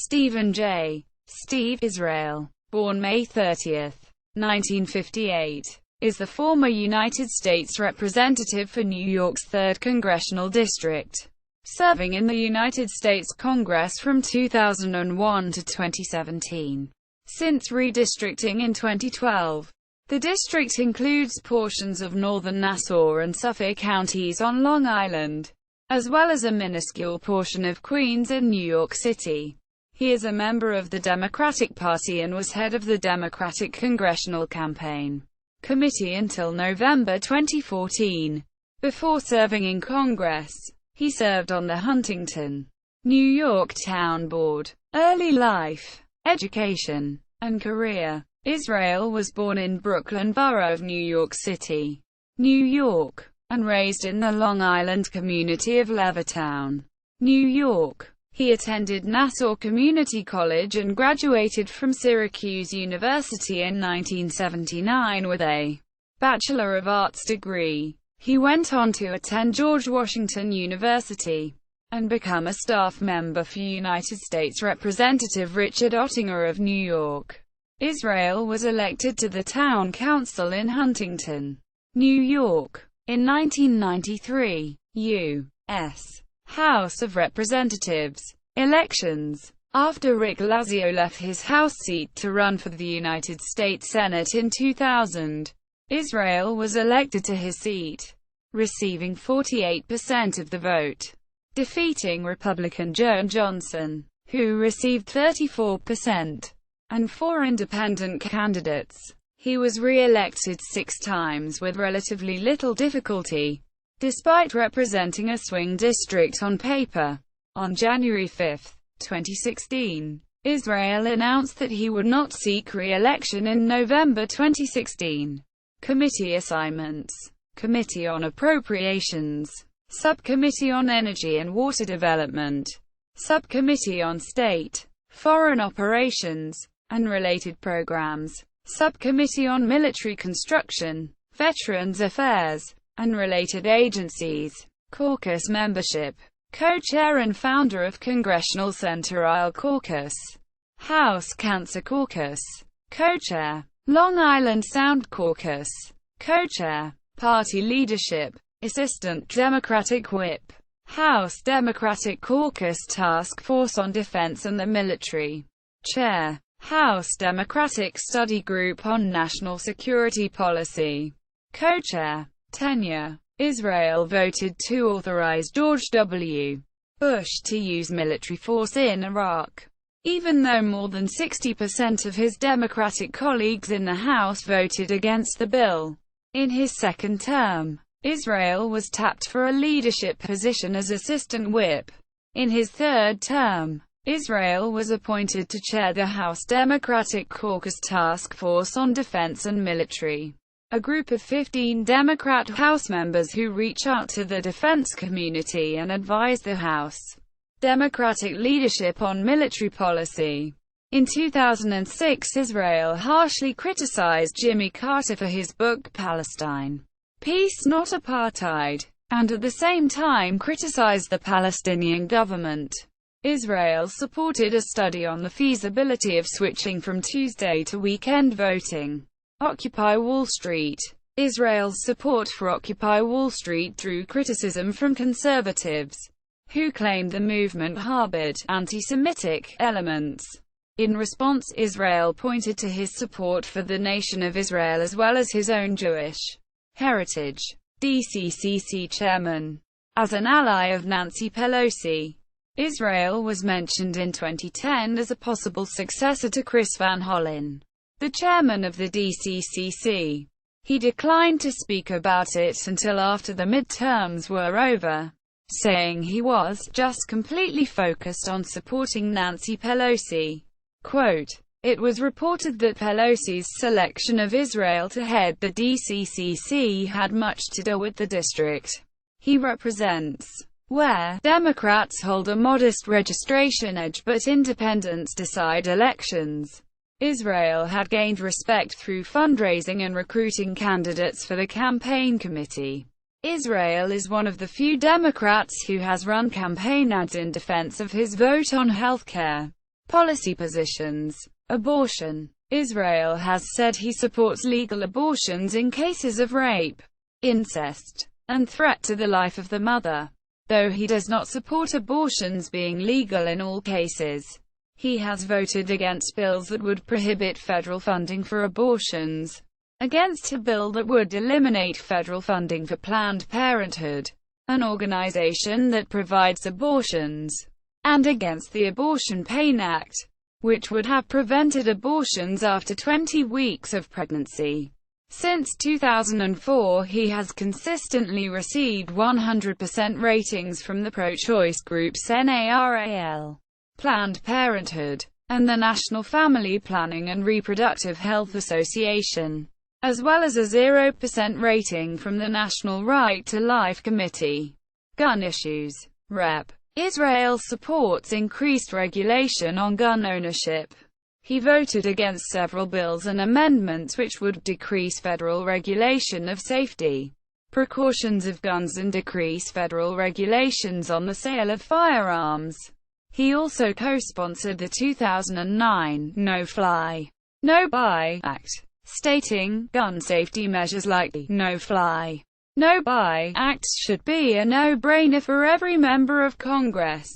Stephen J. Steve Israel, born May 30, 1958, is the former United States Representative for New York's 3rd Congressional District, serving in the United States Congress from 2001 to 2017. Since redistricting in 2012, the district includes portions of northern Nassau and Suffolk counties on Long Island, as well as a minuscule portion of Queens and New York City. He is a member of the Democratic Party and was head of the Democratic Congressional Campaign Committee until November 2014. Before serving in Congress, he served on the Huntington, New York Town Board. Early life, education, and career. Israel was born in Brooklyn Borough of New York City, New York, and raised in the Long Island community of Levittown, New York. He attended Nassau Community College and graduated from Syracuse University in 1979 with a Bachelor of Arts degree. He went on to attend George Washington University and become a staff member for United States Representative Richard Ottinger of New York. Israel was elected to the Town Council in Huntington, New York, in 1993. U.S. House of Representatives elections. After Rick Lazio left his House seat to run for the United States Senate in 2000, Israel was elected to his seat, receiving 48% of the vote, defeating Republican Joe Johnson, who received 34%, and 4 independent candidates. He was re-elected 6 times with relatively little difficulty, despite representing a swing district on paper. On January 5, 2016, Israel announced that he would not seek re-election in November 2016. Committee assignments: Committee on Appropriations, Subcommittee on Energy and Water Development, Subcommittee on State, Foreign Operations, and Related Programs, Subcommittee on Military Construction, Veterans Affairs, and Related Agencies. Caucus membership: Co-chair and founder of Congressional Central Caucus, House Cancer Caucus, Co-chair, Long Island Sound Caucus, Co-chair. Party leadership: Assistant Democratic Whip, House Democratic Caucus Task Force on Defense and the Military, Chair, House Democratic Study Group on National Security Policy, Co-chair. Tenure: Israel voted to authorize George W. Bush to use military force in Iraq, even though more than 60% of his Democratic colleagues in the House voted against the bill. In his second term, Israel was tapped for a leadership position as assistant whip. In his third term, Israel was appointed to chair the House Democratic Caucus Task Force on Defense and Military, a group of 15 Democrat House members who reach out to the defense community and advise the House Democratic leadership on military policy. In 2006, Israel harshly criticized Jimmy Carter for his book Palestine, Peace Not Apartheid, and at the same time criticized the Palestinian government. Israel supported a study on the feasibility of switching from Tuesday to weekend voting. Occupy Wall Street: Israel's support for Occupy Wall Street drew criticism from conservatives, who claimed the movement harbored anti-Semitic elements. In response, Israel pointed to his support for the Nation of Israel as well as his own Jewish heritage. DCCC chairman: as an ally of Nancy Pelosi, Israel was mentioned in 2010 as a possible successor to Chris Van Hollen, the chairman of the DCCC. He declined to speak about it until after the midterms were over, saying he was just completely focused on supporting Nancy Pelosi. Quote, "It was reported that Pelosi's selection of Israel to head the DCCC had much to do with the district he represents, where Democrats hold a modest registration edge but independents decide elections. Israel had gained respect through fundraising and recruiting candidates for the campaign committee. Israel is one of the few Democrats who has run campaign ads in defense of his vote on health care. Policy positions. Abortion. Israel has said he supports legal abortions in cases of rape, incest, and threat to the life of the mother. Though he does not support abortions being legal in all cases, he has voted against bills that would prohibit federal funding for abortions, against a bill that would eliminate federal funding for Planned Parenthood, an organization that provides abortions, and against the Abortion Pain Act, which would have prevented abortions after 20 weeks of pregnancy. Since 2004, he has consistently received 100% ratings from the pro-choice groups NARAL, Planned Parenthood, and the National Family Planning and Reproductive Health Association, as well as a 0% rating from the National Right to Life Committee. Gun issues. Rep. Israel supports increased regulation on gun ownership. He voted against several bills and amendments which would decrease federal regulation of safety precautions of guns and decrease federal regulations on the sale of firearms. He also co-sponsored the 2009 No-Fly, No-Buy Act, stating, gun safety measures like the No-Fly, No-Buy Act should be a no-brainer for every member of Congress.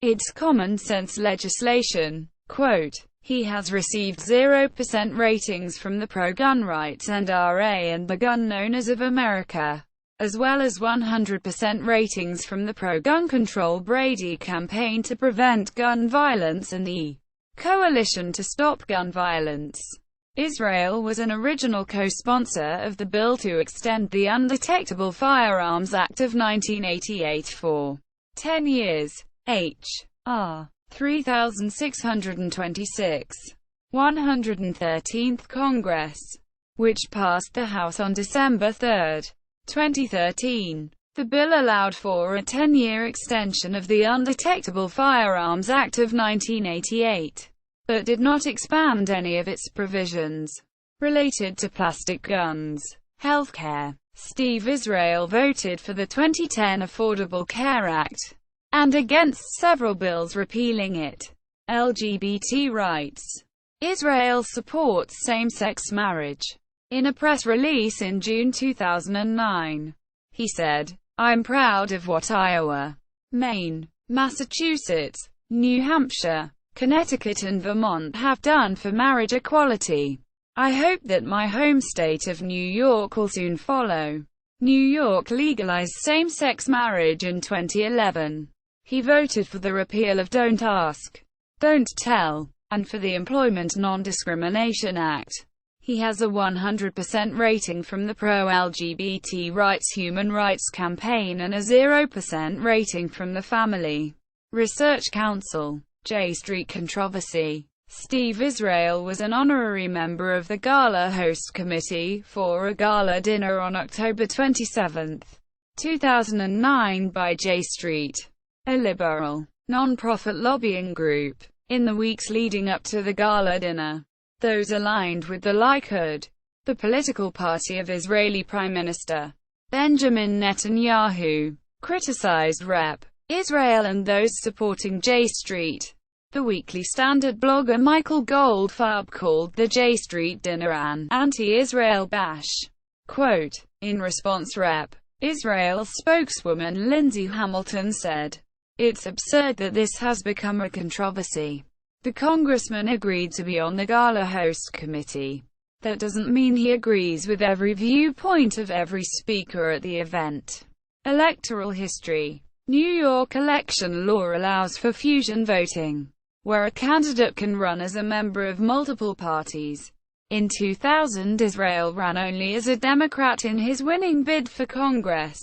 It's common-sense legislation. Quote, he has received 0% ratings from the pro-gun rights NRA and the Gun Owners of America, as well as 100% ratings from the pro-gun control Brady campaign to prevent gun violence and the Coalition to Stop Gun Violence. Israel was an original co-sponsor of the bill to extend the Undetectable Firearms Act of 1988 for 10 years. H.R. 3626, 113th Congress, which passed the House on December 3, 2013. The bill allowed for a 10-year extension of the Undetectable Firearms Act of 1988, but did not expand any of its provisions related to plastic guns. Healthcare. Steve Israel voted for the 2010 Affordable Care Act, and against several bills repealing it. LGBT rights. Israel supports same-sex marriage. In a press release in June 2009, he said, I'm proud of what Iowa, Maine, Massachusetts, New Hampshire, Connecticut and Vermont have done for marriage equality. I hope that my home state of New York will soon follow. New York legalized same-sex marriage in 2011. He voted for the repeal of Don't Ask, Don't Tell, and for the Employment Non-Discrimination Act. He has a 100% rating from the pro-LGBT rights Human Rights Campaign and a 0% rating from the Family Research Council. J Street controversy. Steve Israel was an honorary member of the Gala Host Committee for a gala dinner on October 27, 2009 by J Street, a liberal, non-profit lobbying group. In the weeks leading up to the gala dinner, those aligned with the Likud, the political party of Israeli Prime Minister Benjamin Netanyahu, criticized Rep. Israel and those supporting J Street. The Weekly Standard blogger Michael Goldfarb called the J Street dinner an anti-Israel bash. Quote, in response, Rep. Israel's spokeswoman Lindsay Hamilton said, it's absurd that this has become a controversy. The congressman agreed to be on the Gala Host Committee. That doesn't mean he agrees with every viewpoint of every speaker at the event. Electoral history. New York election law allows for fusion voting, where a candidate can run as a member of multiple parties. In 2000, Israel ran only as a Democrat in his winning bid for Congress.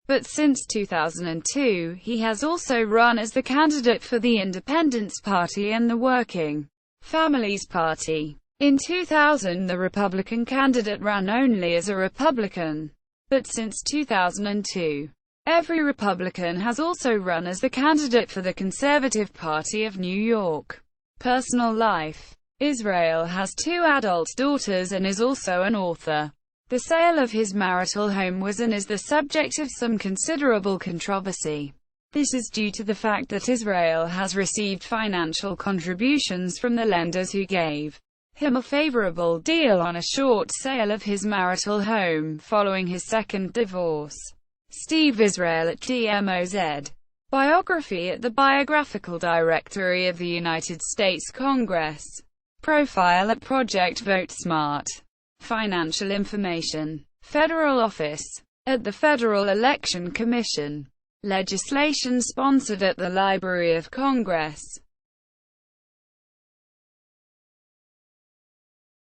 But since 2002, he has also run as the candidate for the Independence Party and the Working Families Party. In 2000, the Republican candidate ran only as a Republican. But since 2002, every Republican has also run as the candidate for the Conservative Party of New York. Personal life. Israel has 2 adult daughters and is also an author. The sale of his marital home was and is the subject of some considerable controversy. This is due to the fact that Israel has received financial contributions from the lenders who gave him a favorable deal on a short sale of his marital home following his second divorce. Steve Israel at DMOZ. Biography at the Biographical Directory of the United States Congress. Profile at Project VoteSmart. Financial information. Federal office. At the Federal Election Commission. Legislation sponsored at the Library of Congress.